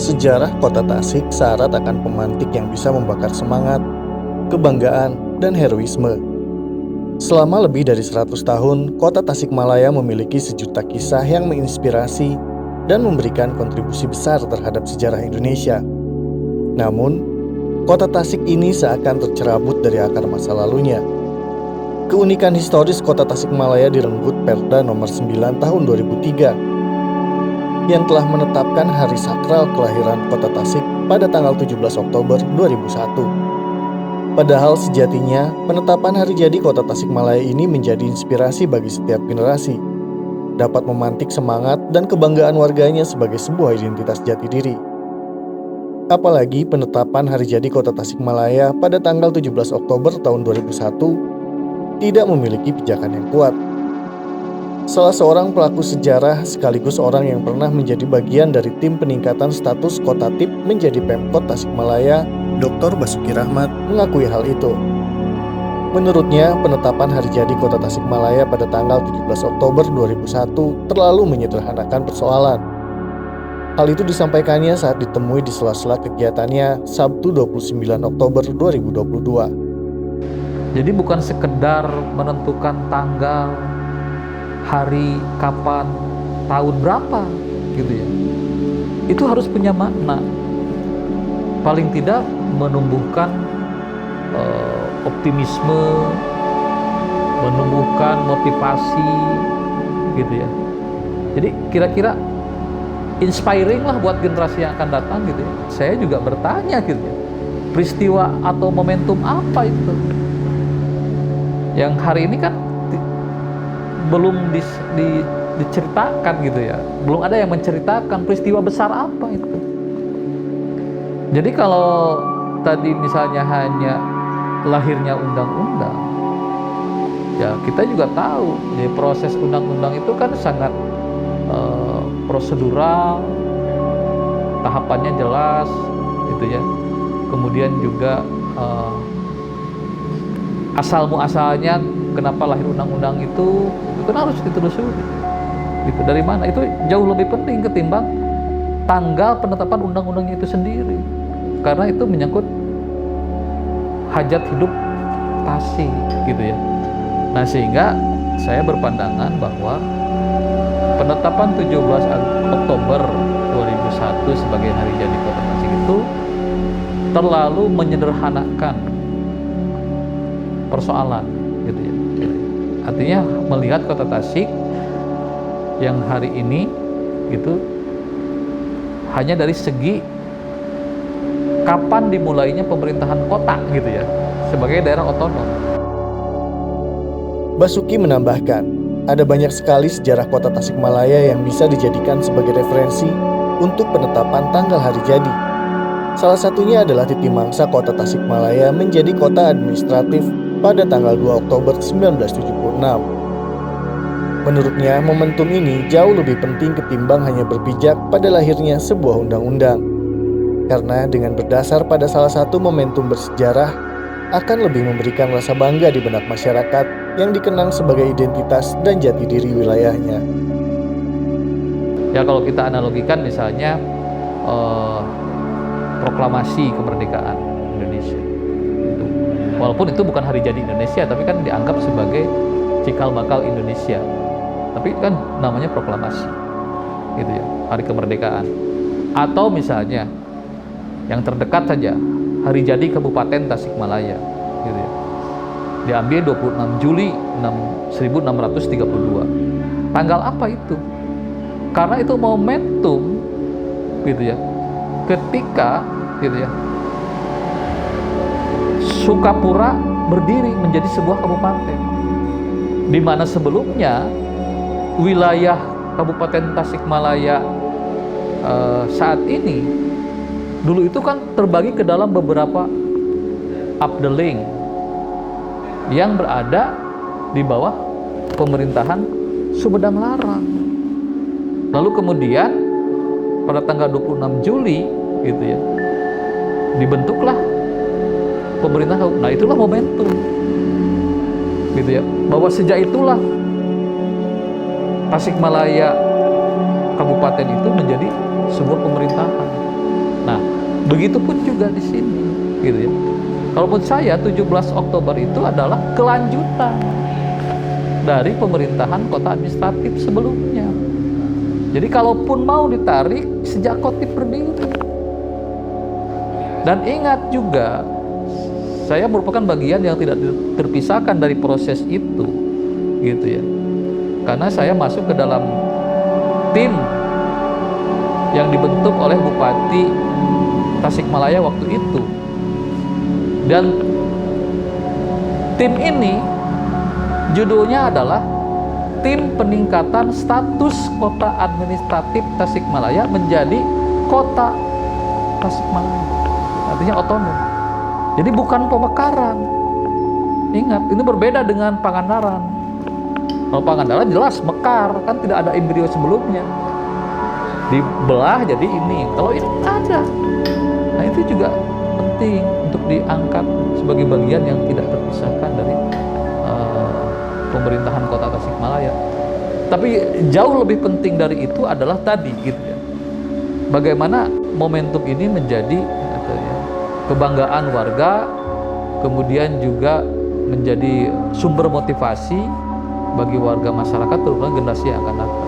Sejarah kota Tasik syarat akan pemantik yang bisa membakar semangat, kebanggaan, dan heroisme. Selama lebih dari 100 tahun, kota Tasikmalaya memiliki sejuta kisah yang menginspirasi dan memberikan kontribusi besar terhadap sejarah Indonesia. Namun, kota Tasik ini seakan tercerabut dari akar masa lalunya. Keunikan historis kota Tasikmalaya direnggut Perda Nomor 9 Tahun 2003 yang telah menetapkan hari sakral kelahiran kota Tasik pada tanggal 17 Oktober 2001. Padahal sejatinya, penetapan hari jadi kota Tasikmalaya ini menjadi inspirasi bagi setiap generasi, dapat memantik semangat dan kebanggaan warganya sebagai sebuah identitas jati diri. Apalagi penetapan hari jadi kota Tasikmalaya pada tanggal 17 Oktober tahun 2001 tidak memiliki pijakan yang kuat. Salah seorang pelaku sejarah sekaligus orang yang pernah menjadi bagian dari tim peningkatan status Kota TIP menjadi Pemkot Tasikmalaya, Dr. Basuki Rahmat, mengakui hal itu. Menurutnya, penetapan hari jadi Kota Tasikmalaya pada tanggal 17 Oktober 2001 terlalu menyederhanakan persoalan. Hal itu disampaikannya saat ditemui di sela-sela kegiatannya Sabtu 29 Oktober 2022. Jadi bukan sekedar menentukan tanggal, hari, kapan, tahun berapa gitu ya. Itu harus punya makna. Paling tidak menumbuhkan optimisme, menumbuhkan motivasi gitu ya. Jadi kira-kira inspiring lah buat generasi yang akan datang gitu ya. Saya juga bertanya gitu ya. Peristiwa atau momentum apa itu? Yang hari ini kan belum diceritakan gitu ya, belum ada yang menceritakan peristiwa besar apa itu. Jadi kalau tadi misalnya hanya lahirnya undang-undang, ya kita juga tahu ya, proses undang-undang itu kan sangat prosedural, tahapannya jelas gitu ya. Kemudian juga asal muasalnya kenapa lahir undang-undang itu kan harus ditelusuri. Gitu. Dari mana? Itu jauh lebih penting ketimbang tanggal penetapan undang-undangnya itu sendiri. Karena itu menyangkut hajat hidup Tasik gitu ya. Nah, sehingga saya berpandangan bahwa penetapan 17 Oktober 2001 sebagai hari jadi kota Tasik itu terlalu menyederhanakan persoalan gitu ya. Artinya melihat kota Tasik yang hari ini gitu hanya dari segi kapan dimulainya pemerintahan kota gitu ya sebagai daerah otonom. Basuki menambahkan, ada banyak sekali sejarah kota Tasikmalaya yang bisa dijadikan sebagai referensi untuk penetapan tanggal hari jadi. Salah satunya adalah titi mangsa kota Tasikmalaya menjadi kota administratif pada tanggal 2 Oktober 1976. Menurutnya, momentum ini jauh lebih penting ketimbang hanya berpijak pada lahirnya sebuah undang-undang. Karena dengan berdasar pada salah satu momentum bersejarah, akan lebih memberikan rasa bangga di benak masyarakat yang dikenang sebagai identitas dan jati diri wilayahnya. Ya kalau kita analogikan misalnya proklamasi kemerdekaan Indonesia. Walaupun itu bukan hari jadi Indonesia, tapi kan dianggap sebagai cikal bakal Indonesia. Tapi kan namanya proklamasi, gitu ya, hari kemerdekaan. Atau misalnya yang terdekat saja, hari jadi Kabupaten Tasikmalaya, gitu ya. Diambil 26 Juli 1632. Tanggal apa itu? Karena itu momentum, gitu ya. Ketika, gitu ya, Sukapura berdiri menjadi sebuah kabupaten, di mana sebelumnya wilayah Kabupaten Tasikmalaya saat ini dulu itu kan terbagi ke dalam beberapa Abdeling yang berada di bawah pemerintahan Sumedang Larang. Lalu kemudian pada tanggal 26 Juli gitu ya dibentuklah pemerintah. Nah, itulah momentum gitu ya, bahwa sejak itulah Tasikmalaya Kabupaten itu menjadi sebuah pemerintahan Begitupun juga di sini, gitu ya. Kalau menurut saya 17 Oktober itu adalah kelanjutan dari pemerintahan kota administratif sebelumnya. Jadi kalaupun mau ditarik sejak Kotip berdiri. Dan ingat juga, saya merupakan bagian yang tidak terpisahkan dari proses itu, gitu ya. Karena saya masuk ke dalam tim yang dibentuk oleh Bupati Tasikmalaya waktu itu. Dan tim ini judulnya adalah Tim Peningkatan Status Kota Administratif Tasikmalaya menjadi Kota Tasikmalaya. Artinya otonom. Jadi bukan pemekaran. Ingat, ini berbeda dengan Pangandaran. Kalau Pangandaran jelas mekar, kan tidak ada embrio sebelumnya. Dibelah jadi ini. Kalau ini ada. Nah itu juga penting untuk diangkat sebagai bagian yang tidak terpisahkan dari pemerintahan kota Tasikmalaya. Tapi jauh lebih penting dari itu adalah tadi gitu ya. Bagaimana momentum ini menjadi kebanggaan warga, kemudian juga menjadi sumber motivasi bagi warga masyarakat terutama generasi yang akan datang.